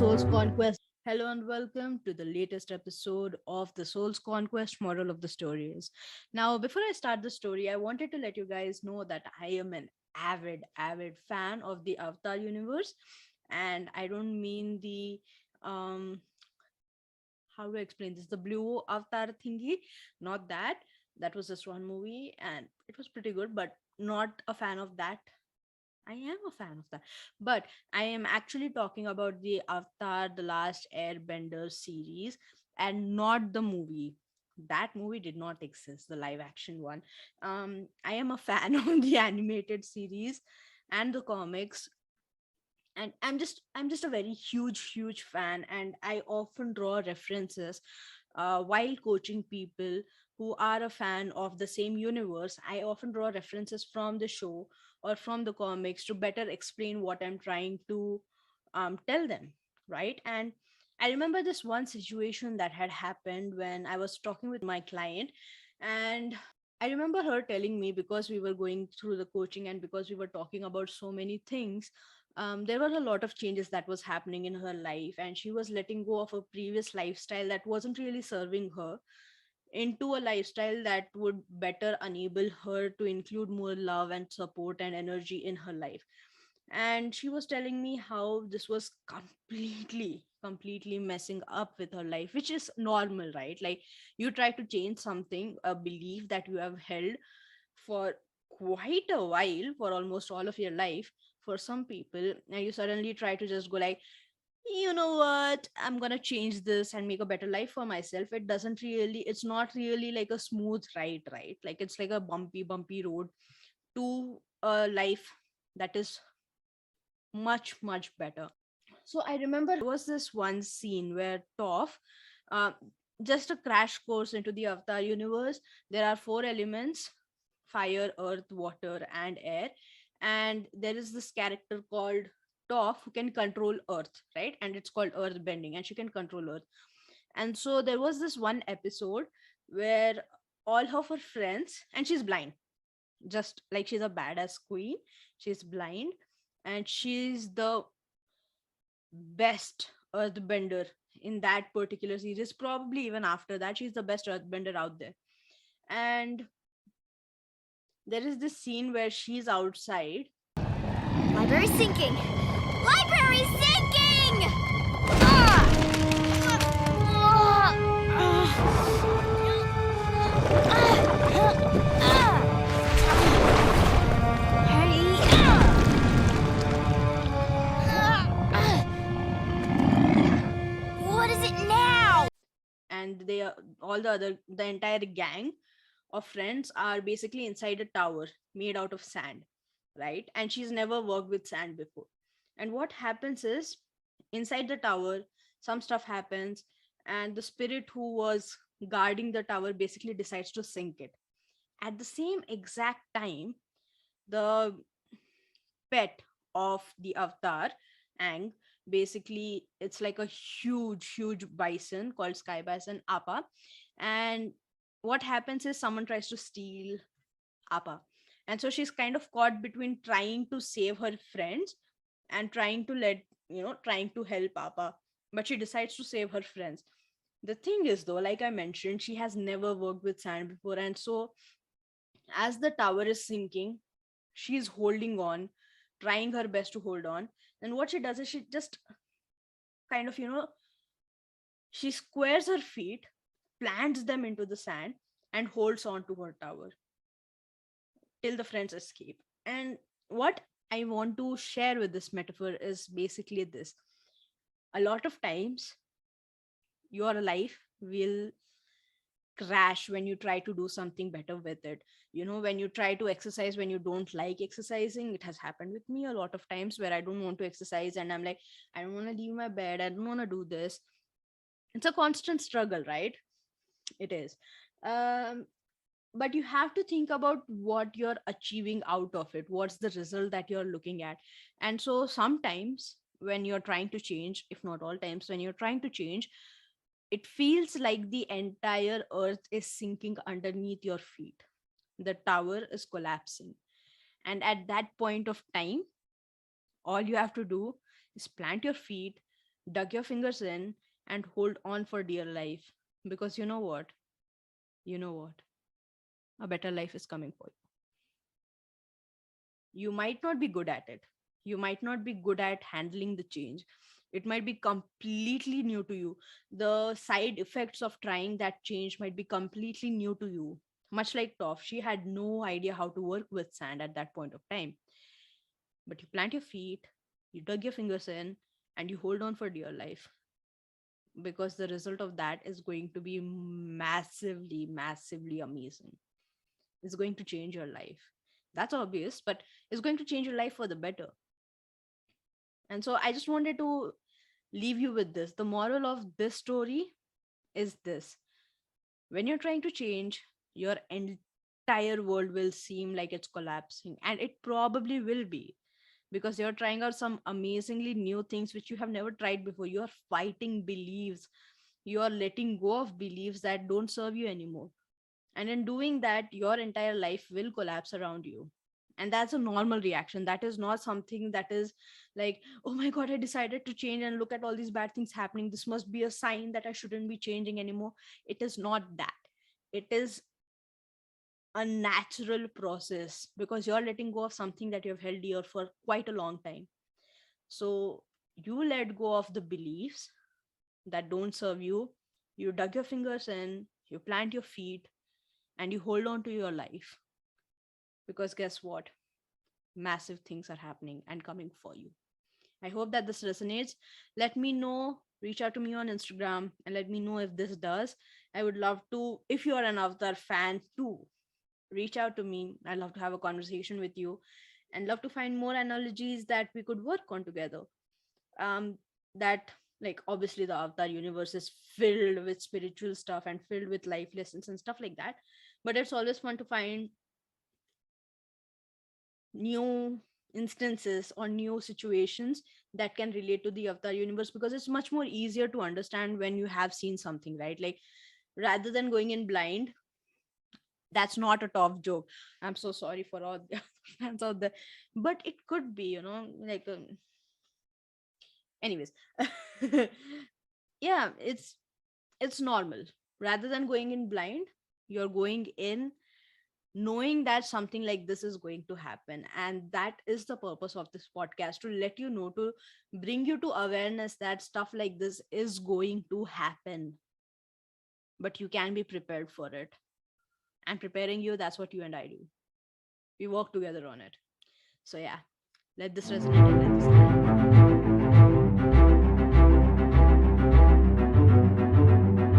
Soul's Conquest. Hello and welcome to the latest episode of the Soul's Conquest. Moral of the story is now, before I start the story, I wanted to let you guys know that I am an avid fan of the Avatar universe, and I don't mean the um how to explain this, the blue Avatar thingy, not that. That was just one movie and it was pretty good, but not a fan of that. I am a fan of that. But I am actually talking about the Avatar The Last Airbender series and not the movie. That movie did not exist, the live action one. I am a fan of the animated series and the comics, and I'm just a very huge fan, and I often draw references while coaching people who are a fan of the same universe. I often draw references from the show or from the comics to better explain what I'm trying to tell them, right? And I remember this one situation that had happened when I was talking with my client, and I remember her telling me, because we were going through the coaching and because we were talking about so many things, there were a lot of changes that was happening in her life, and she was letting go of a previous lifestyle that wasn't really serving her into a lifestyle that would better enable her to include more love and support and energy in her life. And she was telling me how this was completely messing up with her life, which is normal, right? Like, you try to change something, a belief that you have held for quite a while, for almost all of your life, for some people, and you suddenly try to just go like, you know what, I'm gonna change this and make a better life for myself. It's not really like a smooth ride, right? Like, it's like a bumpy road to a life that is much better. So I remember there was this one scene where Toph, uh, just a crash course into the Avatar universe. There are four elements: fire, earth, water, and air. And there is this character called Toph who can control earth, right? And it's called earth bending, and she can control earth. And so there was this one episode where all of her friends, and she's blind, just like she's a badass queen, she's blind, and she's the best earthbender in that particular series. Probably even after that, she's the best earthbender out there. And there is this scene where she's outside. Library sinking! Library sinking! Ah! What is it now? And they are all the entire gang of friends are basically inside a tower made out of sand, right? And she's never worked with sand before. And what happens is, inside the tower, some stuff happens, and the spirit who was guarding the tower basically decides to sink it. At the same exact time, the pet of the Avatar, Ang, basically it's like a huge bison called Sky Bison Appa. And what happens is, someone tries to steal Appa. And so she's kind of caught between trying to save her friends and trying to help Appa. But she decides to save her friends. The thing is, though, like I mentioned, she has never worked with sand before. And so, as the tower is sinking, she's holding on, trying her best to hold on. And what she does is, she just kind of, she squares her feet, plants them into the sand, and holds on to her tower till the friends escape. And what I want to share with this metaphor is basically this: a lot of times, your life will crash when you try to do something better with it. When you try to exercise when you don't like exercising. It has happened with me a lot of times where I don't want to exercise, and I'm like, I don't want to leave my bed, I don't want to do this. It's a constant struggle, right? It is. um but you have to think about what you're achieving out of it, what's the result that you're looking at. And so sometimes, when you're trying to change, if not all times, when you're trying to change, it feels like the entire earth is sinking underneath your feet. The tower is collapsing. And at that point of time, all you have to do is plant your feet, Dug your fingers in and hold on for dear life. Because you know what? You know what? A better life is coming for you. You might not be good at it. You might not be good at handling the change. It might be completely new to you. The side effects of trying that change might be completely new to you. Much like Toph, she had no idea how to work with sand at that point of time. But you plant your feet, you dug your fingers in, and you hold on for dear life, because the result of that is going to be massively, massively amazing. It's going to change your life. That's obvious, but it's going to change your life for the better. And so I just wanted to leave you with this. The moral of this story is this: when you're trying to change, your entire world will seem like it's collapsing, and it probably will be, because you're trying out some amazingly new things which you have never tried before. You're fighting beliefs, you're letting go of beliefs that don't serve you anymore. And in doing that, your entire life will collapse around you. And that's a normal reaction. That is not something that is like, oh my God, I decided to change and look at all these bad things happening. This must be a sign that I shouldn't be changing anymore. It is not that. It is a natural process, because you're letting go of something that you've held dear for quite a long time. So you let go of the beliefs that don't serve you. You dug your fingers in, you plant your feet, and you hold on to your life. Because guess what? Massive things are happening and coming for you. I hope that this resonates. Let me know. Reach out to me on Instagram and let me know if this does. I would love to, if you are an Avatar fan too, reach out to me. I'd love to have a conversation with you and love to find more analogies that we could work on together. That, like, obviously the Avatar universe is filled with spiritual stuff and filled with life lessons and stuff like that. But it's always fun to find new instances or new situations that can relate to the Avatar universe, because it's much more easier to understand when you have seen something, right? Like, rather than going in blind. That's not a top joke. I'm so sorry for all the fans out there, but it could be, like, anyways. Yeah, it's normal. Rather than going in blind, you're going in knowing that something like this is going to happen. And that is the purpose of this podcast, to let you know, to bring you to awareness that stuff like this is going to happen, but you can be prepared for it. And preparing you, that's what you and I do. We work together on it. So yeah, let this resonate and let this land.